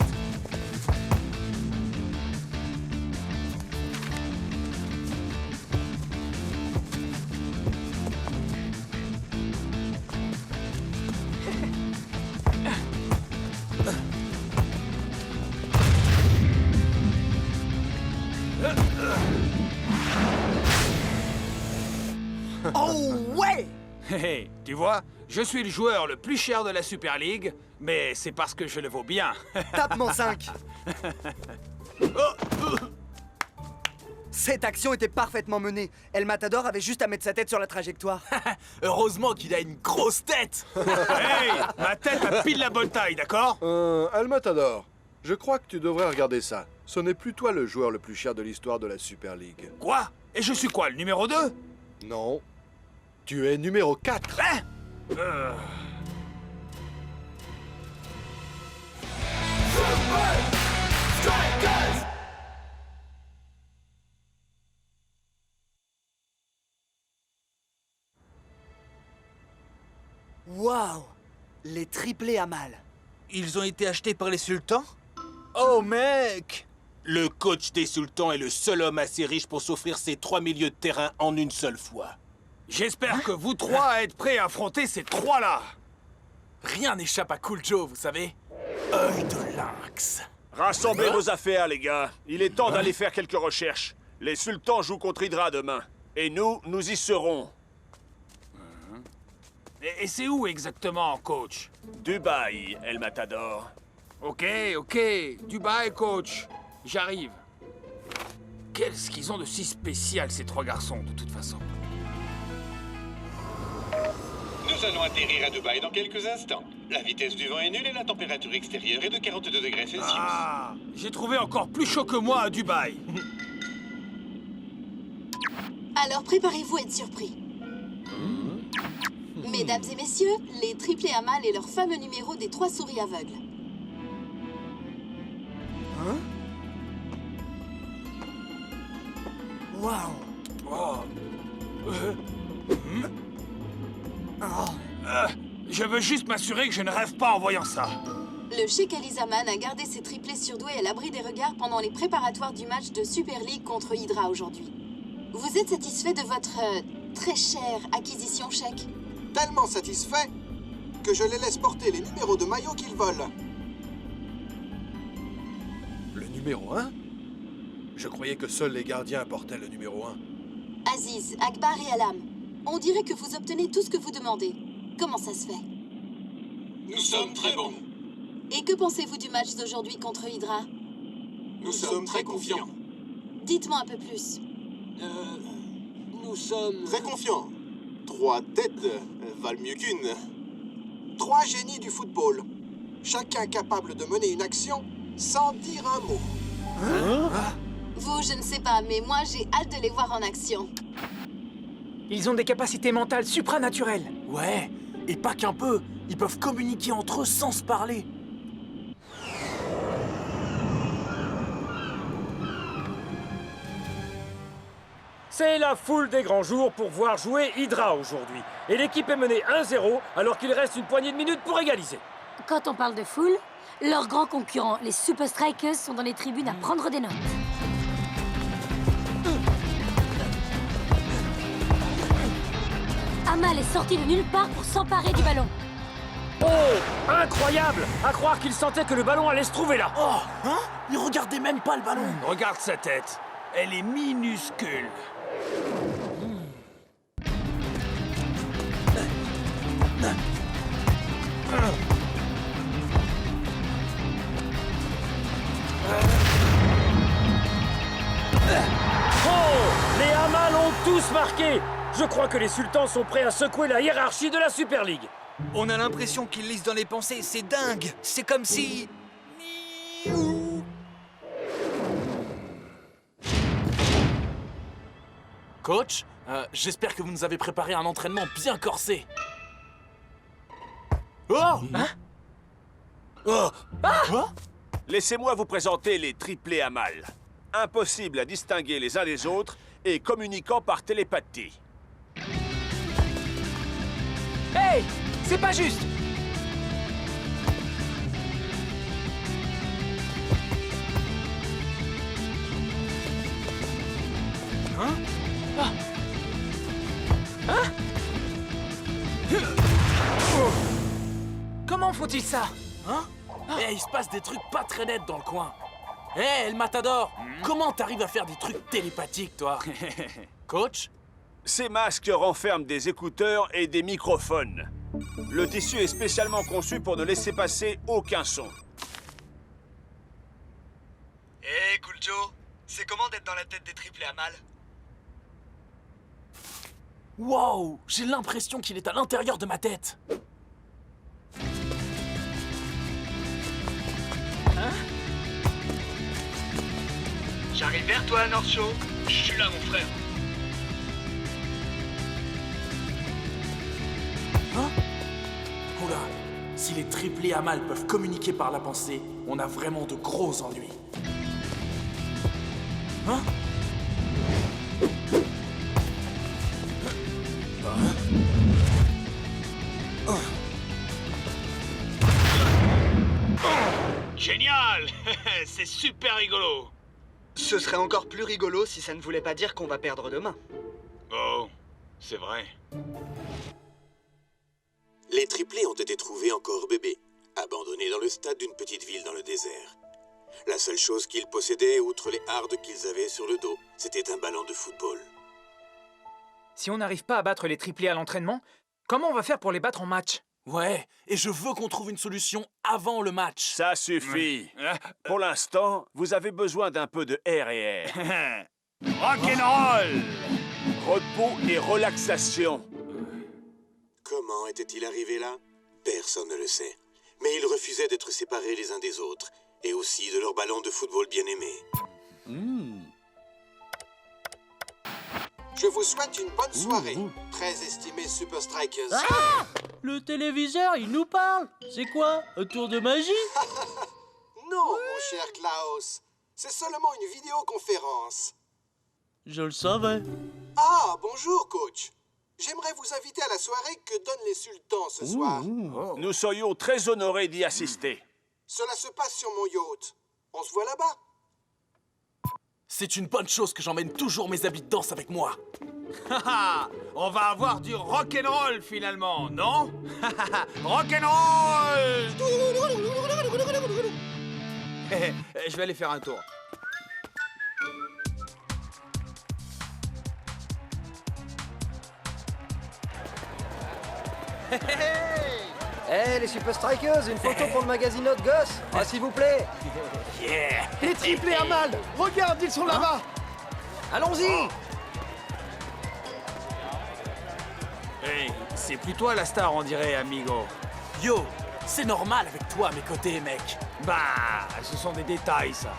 Oh ouais! Hé, tu vois, je suis le joueur le plus cher de la Super League, mais c'est parce que je le vaux bien. Tape mon 5. Cette action était parfaitement menée. El Matador avait juste à mettre sa tête sur la trajectoire. Heureusement qu'il a une grosse tête. Hey, ma tête a pile la bonne taille, d'accord? El Matador, je crois que tu devrais regarder ça. Ce n'est plus toi le joueur le plus cher de l'histoire de la Super League. Quoi? Et je suis quoi, le numéro 2? Non. Tu es numéro 4. Hein? Waouh! Les triplés à mal. Ils ont été achetés par les sultans? Oh mec! Le coach des sultans est le seul homme assez riche pour s'offrir ses 3 milieux de terrain en une seule fois. J'espère que vous trois êtes prêts à affronter ces trois-là. Rien n'échappe à Cool Joe, vous savez. Œil de lynx. Rassemblez vos affaires, les gars. Il est temps d'aller faire quelques recherches. Les sultans jouent contre Hydra demain. Et nous y serons. Et c'est où exactement, coach? Dubaï, El Matador. Ok, Dubaï, coach. J'arrive. Qu'est-ce qu'ils ont de si spécial, ces trois garçons, de toute façon? Nous allons atterrir à Dubaï dans quelques instants. La vitesse du vent est nulle et la température extérieure est de 42 degrés Celsius. Ah, j'ai trouvé encore plus chaud que moi à Dubaï. Alors préparez-vous à être surpris. Mesdames et messieurs, les triplés à mal et leur fameux numéro des 3 souris aveugles. Hein? Waouh! Je veux juste m'assurer que je ne rêve pas en voyant ça. Le Sheikh Ali Zaman a gardé ses triplés surdoués à l'abri des regards pendant les préparatoires du match de Super League contre Hydra aujourd'hui. Vous êtes satisfait de votre très chère acquisition, Sheikh? Tellement satisfait que je les laisse porter les numéros de maillot qu'ils veulent. Le numéro 1? Je croyais que seuls les gardiens portaient le numéro 1. Aziz, Akbar et Alam, on dirait que vous obtenez tout ce que vous demandez. Comment ça se fait? Nous sommes très bons. Et que pensez-vous du match d'aujourd'hui contre Hydra? Nous sommes très confiants. Dites-moi un peu plus. Nous sommes... Très confiants. 3 têtes valent mieux qu'une. 3 génies du football. Chacun capable de mener une action sans dire un mot. Vous, je ne sais pas, mais moi, j'ai hâte de les voir en action. Ils ont des capacités mentales supranaturelles. Ouais, et pas qu'un peu. Ils peuvent communiquer entre eux sans se parler. C'est la foule des grands jours pour voir jouer Hydra aujourd'hui. Et l'équipe est menée 1-0 alors qu'il reste une poignée de minutes pour égaliser. Quand on parle de foule, leurs grands concurrents, les Super Strikers, sont dans les tribunes à prendre des notes. Amal est sorti de nulle part pour s'emparer du ballon. Oh, incroyable! À croire qu'il sentait que le ballon allait se trouver là. Oh, hein? Il regardait même pas le ballon. Regarde sa tête. Elle est minuscule. Oh! Les Amal ont tous marqué! Je crois que les sultans sont prêts à secouer la hiérarchie de la Super League. On a l'impression qu'ils lisent dans les pensées, c'est dingue. C'est comme si... Coach, j'espère que vous nous avez préparé un entraînement bien corsé. Oh hein? Oh ah! Laissez-moi vous présenter les triplés à mal. Impossible à distinguer les uns des autres et communiquant par télépathie. Hey! C'est pas juste! Hein? Ah. Hein? Comment font-ils ça? Hein? Eh, il se passe des trucs pas très nets dans le coin. Eh, El Matador, comment t'arrives à faire des trucs télépathiques, toi? Coach? Ces masques renferment des écouteurs et des microphones. Le tissu est spécialement conçu pour ne laisser passer aucun son. Hé, Cool Joe, c'est comment d'être dans la tête des triplés à mal? Wow, j'ai l'impression qu'il est à l'intérieur de ma tête. Hein? J'arrive vers toi, North Shore. Je suis là, mon frère. Hein? Oula, si les triplés à mal peuvent communiquer par la pensée, on a vraiment de gros ennuis. Hein? Génial! C'est super rigolo! Ce serait encore plus rigolo si ça ne voulait pas dire qu'on va perdre demain. Oh, c'est vrai. Les triplés ont été trouvés encore bébés, abandonnés dans le stade d'une petite ville dans le désert. La seule chose qu'ils possédaient, outre les hardes qu'ils avaient sur le dos, c'était un ballon de football. Si on n'arrive pas à battre les triplés à l'entraînement, comment on va faire pour les battre en match? Ouais, et je veux qu'on trouve une solution avant le match. Ça suffit. Pour l'instant, vous avez besoin d'un peu de air et air. Rock'n'roll! Repos et relaxation. Comment était-il arrivé là? Personne ne le sait. Mais ils refusaient d'être séparés les uns des autres, et aussi de leur ballon de football bien-aimé. Je vous souhaite une bonne soirée, très estimés Super Strikers. Ah! Le téléviseur, il nous parle. C'est quoi? Un tour de magie? Non, mon cher Klaus. C'est seulement une vidéoconférence. Je le savais. Ah, bonjour, coach. J'aimerais vous inviter à la soirée que donnent les sultans ce soir. Nous serions très honorés d'y assister. Cela se passe sur mon yacht. On se voit là-bas. C'est une bonne chose que j'emmène toujours mes habits de danse avec moi. On va avoir du rock'n'roll finalement, non? Rock'n'roll! Je vais aller faire un tour. Hey, les Super Strikers, une photo pour le magazine Hot Goss. Ah, s'il vous plaît. Yeah! Les triplés à mal. Regarde, ils sont là-bas. Allons-y. Hey, c'est plus toi la star, on dirait, amigo. Yo, c'est normal avec toi à mes côtés, mec. Bah, ce sont des détails, ça.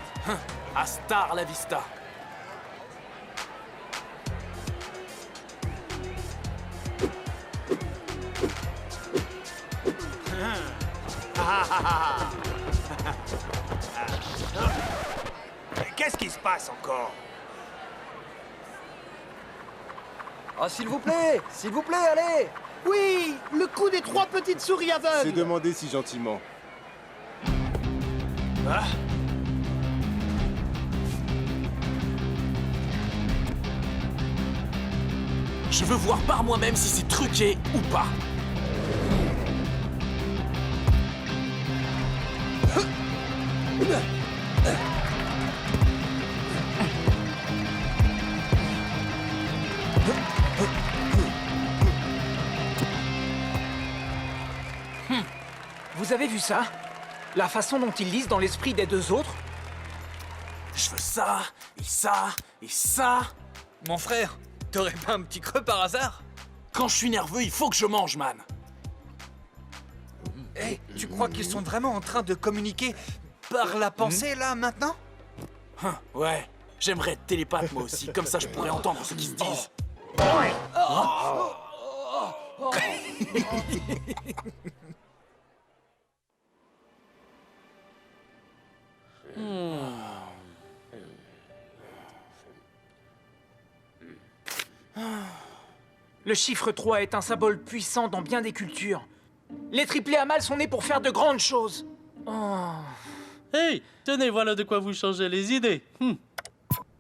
Hasta la vista. Qu'est-ce qui se passe encore? Ah, s'il vous plaît, allez. Oui, le coup des 3 petites souris aveugles. C'est demandé si gentiment. Ah. Je veux voir par moi-même si c'est truqué ou pas. Vous avez vu ça? La façon dont ils lisent dans l'esprit des deux autres? Je veux ça, et ça, et ça. Mon frère, t'aurais pas un petit creux par hasard? Quand je suis nerveux, il faut que je mange, man. Hey, tu crois qu'ils sont vraiment en train de communiquer par la pensée, là, maintenant? Ouais, j'aimerais être télépathe moi aussi, comme ça je pourrais entendre ce qu'ils se disent. Le chiffre 3 est un symbole puissant dans bien des cultures. Les triplés à mal sont nés pour faire de grandes choses. Hey, tenez, voilà de quoi vous changer les idées.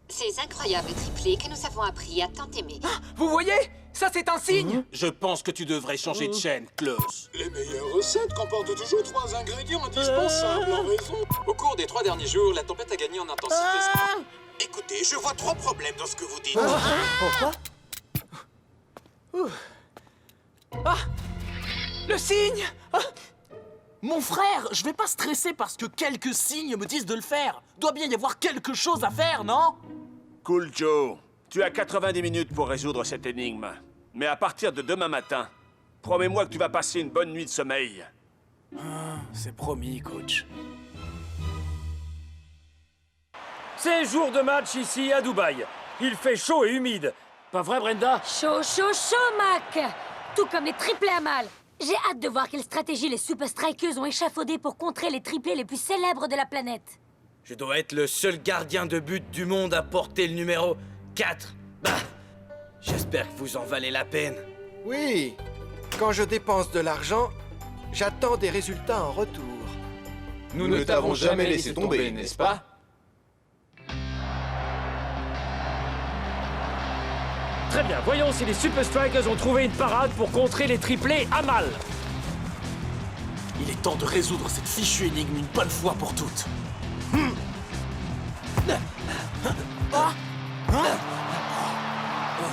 Ces incroyables triplés que nous avons appris à tant aimer. Vous voyez? Ça, c'est un signe. Je pense que tu devrais changer de chaîne, Klaus. Les meilleures recettes comportent toujours 3 ingrédients indispensables en raison. Au cours des 3 derniers jours, la tempête a gagné en intensité. Écoutez, je vois 3 problèmes dans ce que vous dites. Pourquoi? Le signe! Mon frère, je vais pas stresser parce que quelques signes me disent de le faire. Doit bien y avoir quelque chose à faire, non? Cool Joe, tu as 90 minutes pour résoudre cette énigme. Mais à partir de demain matin, promets-moi que tu vas passer une bonne nuit de sommeil. C'est promis, coach. C'est jour de match ici à Dubaï. Il fait chaud et humide. Pas vrai, Brenda? Chaud, chaud, chaud, Mac! Tout comme les triplés à mal. J'ai hâte de voir quelle stratégie les Super Strikers ont échafaudé pour contrer les triplés les plus célèbres de la planète. Je dois être le seul gardien de but du monde à porter le numéro 4. Bah, j'espère que vous en valez la peine. Oui, quand je dépense de l'argent, j'attends des résultats en retour. Nous ne t'avons jamais laissé tomber, n'est-ce pas? Très bien, voyons si les Super Strikers ont trouvé une parade pour contrer les triplés à mal. Il est temps de résoudre cette fichue énigme une bonne fois pour toutes.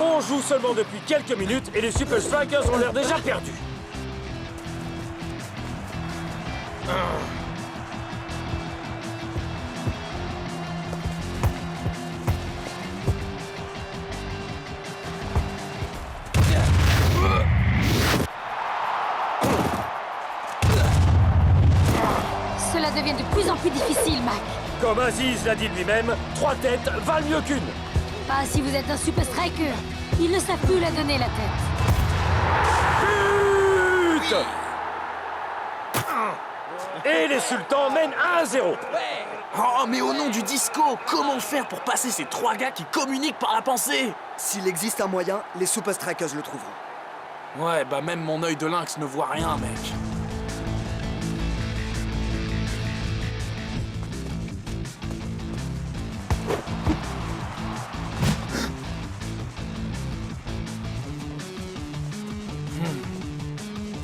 On joue seulement depuis quelques minutes et les Super Strikers ont l'air déjà perdus. Cela devient de plus en plus difficile, Mac. Comme Aziz l'a dit lui-même, 3 têtes valent mieux qu'une. Pas si vous êtes un Super Striker. Ils ne savent plus la donner, la tête. But! Et les Sultans mènent 1-0. Oh, mais au nom du disco, comment faire pour passer ces 3 gars qui communiquent par la pensée? S'il existe un moyen, les Super Strikers le trouveront. Ouais, bah même mon œil de lynx ne voit rien, mec.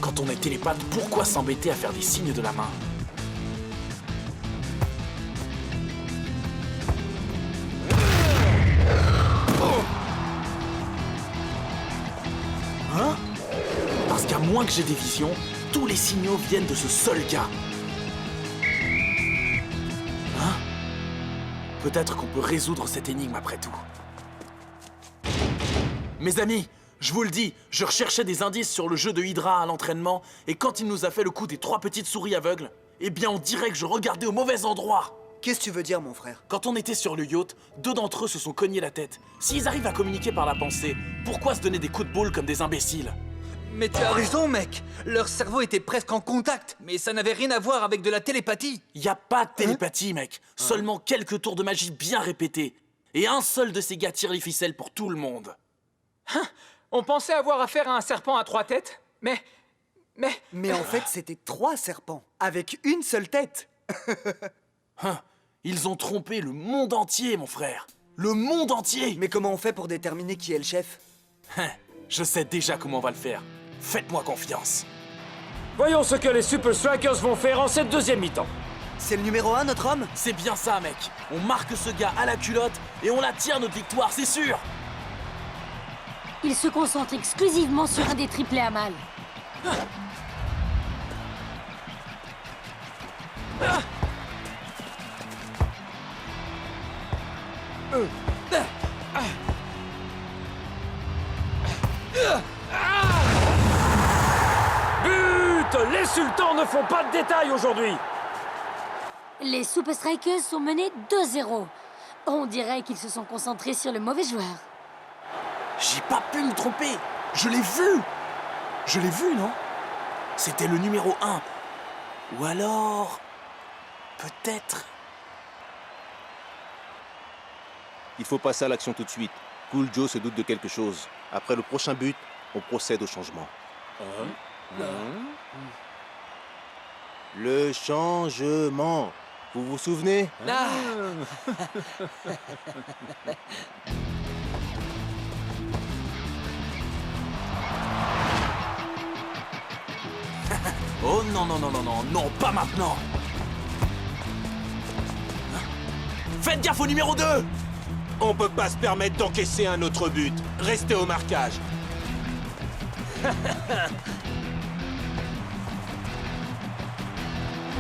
Quand on est télépathe, pourquoi s'embêter à faire des signes de la main? Hein? Parce qu'à moins que j'ai des visions, tous les signaux viennent de ce seul gars. Hein? Peut-être qu'on peut résoudre cette énigme après tout. Mes amis, je vous le dis, je recherchais des indices sur le jeu de Hydra à l'entraînement, et quand il nous a fait le coup des 3 petites souris aveugles, eh bien on dirait que je regardais au mauvais endroit. Qu'est-ce que tu veux dire, mon frère? Quand on était sur le yacht, 2 d'entre eux se sont cognés la tête. S'ils arrivent à communiquer par la pensée, pourquoi se donner des coups de boule comme des imbéciles? Mais tu as raison, mec. Leur cerveau était presque en contact, mais ça n'avait rien à voir avec de la télépathie. Y a pas de télépathie, mec. Seulement quelques tours de magie bien répétés. Et un seul de ces gars tire les ficelles pour tout le monde. On pensait avoir affaire à un serpent à 3 têtes, mais en fait, c'était 3 serpents, avec une seule tête. Ils ont trompé le monde entier, mon frère. Le monde entier. Mais comment on fait pour déterminer qui est le chef? Je sais déjà comment on va le faire. Faites-moi confiance. Voyons ce que les Super Strikers vont faire en cette deuxième mi-temps. C'est le numéro 1, notre homme? C'est bien ça, mec. On marque ce gars à la culotte et on attire notre victoire, c'est sûr. Ils se concentrent exclusivement sur un des triplés à mal. But! Les sultans ne font pas de détails aujourd'hui. Les Super Strikers sont menés 2-0. On dirait qu'ils se sont concentrés sur le mauvais joueur. J'ai pas pu me tromper. Je l'ai vu. Je l'ai vu, non? C'était le numéro 1. Ou alors... peut-être... Il faut passer à l'action tout de suite. Cool Joe se doute de quelque chose. Après le prochain but, on procède au changement. Le changement. Vous vous souvenez? Oh non, non, non, non, non, non, pas maintenant. Faites gaffe au numéro 2. On peut pas se permettre d'encaisser un autre but. Restez au marquage.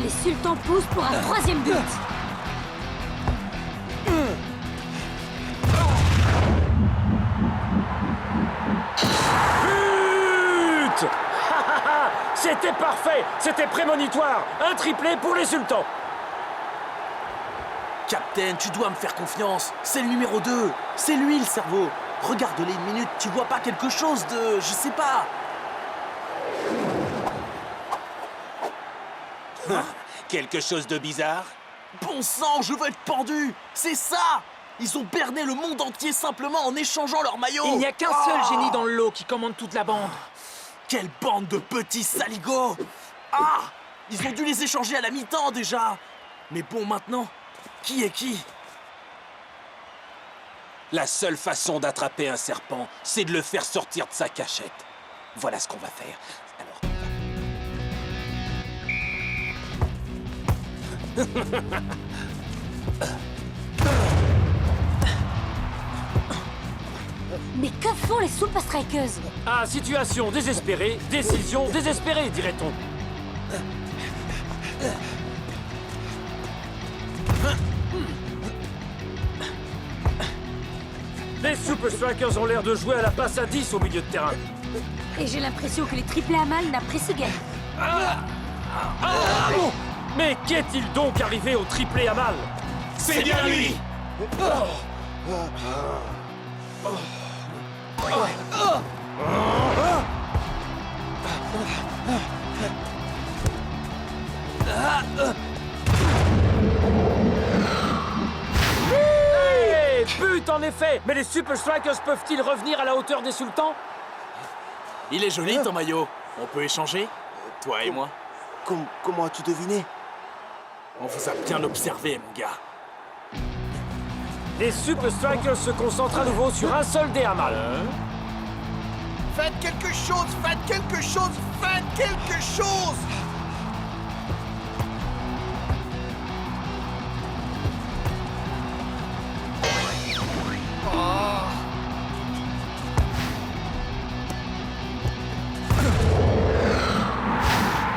Les sultans poussent pour un 3e but. But! C'était parfait. C'était prémonitoire. Un triplé pour les sultans. Captain, tu dois me faire confiance. C'est le numéro 2. C'est lui le cerveau. Regarde-les une minute, tu vois pas quelque chose de... je sais pas. Quelque chose de bizarre? Bon sang, je veux être pendu. C'est ça. Ils ont berné le monde entier simplement en échangeant leur maillot. Il n'y a qu'un seul génie dans le lot qui commande toute la bande. Quelle bande de petits saligots. Ah! Ils ont dû les échanger à la mi-temps déjà. Mais bon, maintenant, qui est qui? La seule façon d'attraper un serpent, c'est de le faire sortir de sa cachette. Voilà ce qu'on va faire. Mais que font les Super Strikers? Ah, situation désespérée, décision désespérée, dirait-on. Les Super Strikers ont l'air de jouer à la passe à 10 au milieu de terrain. Et j'ai l'impression que les triplés à mal n'apprécient guère. Mais qu'est-il donc arrivé au triplé à mal? C'est bien lui! Hey, but en effet! Mais les Super Strikers peuvent-ils revenir à la hauteur des sultans? Il est joli ton maillot. On peut échanger? Toi et moi. Comment as-tu deviné? On vous a bien observé, mon gars. Les Super Strikers se concentrent à nouveau sur un seul dé à mal. Faites quelque chose! Faites quelque chose! Faites quelque chose!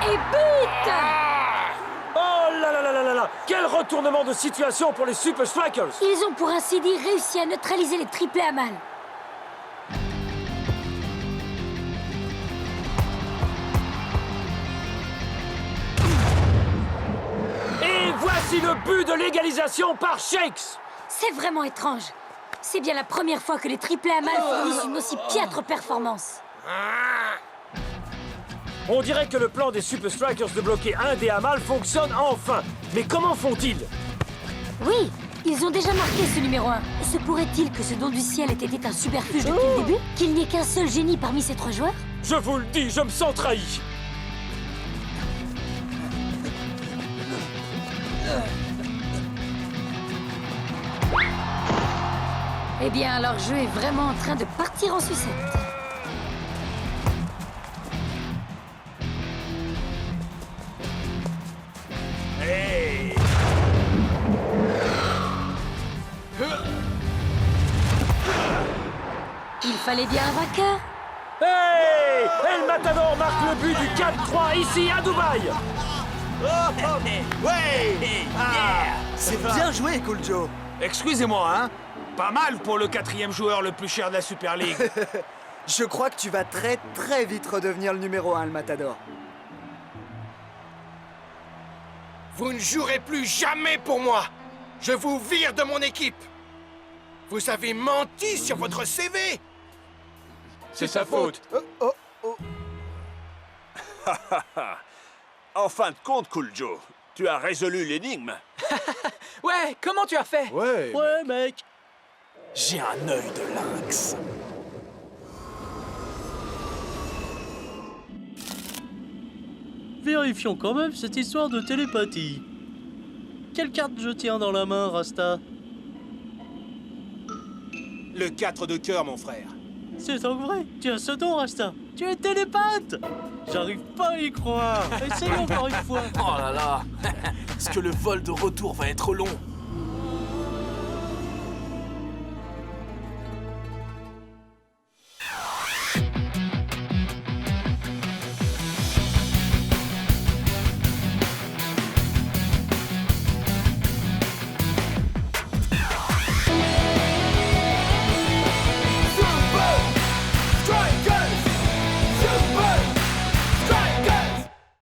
Et but! Oh là là là là là là! Quel retournement de situation pour les Super Strikers! Ils ont pour ainsi dire réussi à neutraliser les triplés à mal. Et voici le but de l'égalisation par Shakes! C'est vraiment étrange. C'est bien la première fois que les triplés à mal fournissent une aussi piètre performance. On dirait que le plan des Super Strikers de bloquer un dé à mal fonctionne enfin. Mais comment font-ils? Oui, ils ont déjà marqué ce numéro 1. Se pourrait-il que ce don du ciel ait été un superfuge depuis le début? Qu'il n'y ait qu'un seul génie parmi ces 3 joueurs? Je vous le dis, je me sens trahi. Eh bien, leur jeu est vraiment en train de partir en sucette. Hey! Il fallait bien un vainqueur. Hey! El Matador marque le but du 4-3 ici à Dubaï. Ouais! C'est bien joué, Cool Joe. Excusez-moi, hein? Pas mal pour le 4e joueur le plus cher de la Super League. Je crois que tu vas très vite redevenir le numéro 1, le Matador. Vous ne jouerez plus jamais pour moi. Je vous vire de mon équipe. Vous avez menti sur votre CV. C'est sa faute. En fin de compte, Cool Joe, tu as résolu l'énigme. Ouais, comment tu as fait? Ouais, mec. J'ai un œil de lynx. Vérifions quand même cette histoire de télépathie. Quelle carte je tiens dans la main, Rasta? Le 4 de cœur, mon frère. C'est donc vrai. Tu as ce don, Rasta. Tu es télépathe. J'arrive pas à y croire. Essaye encore une fois. Oh là là. Est-ce que le vol de retour va être long?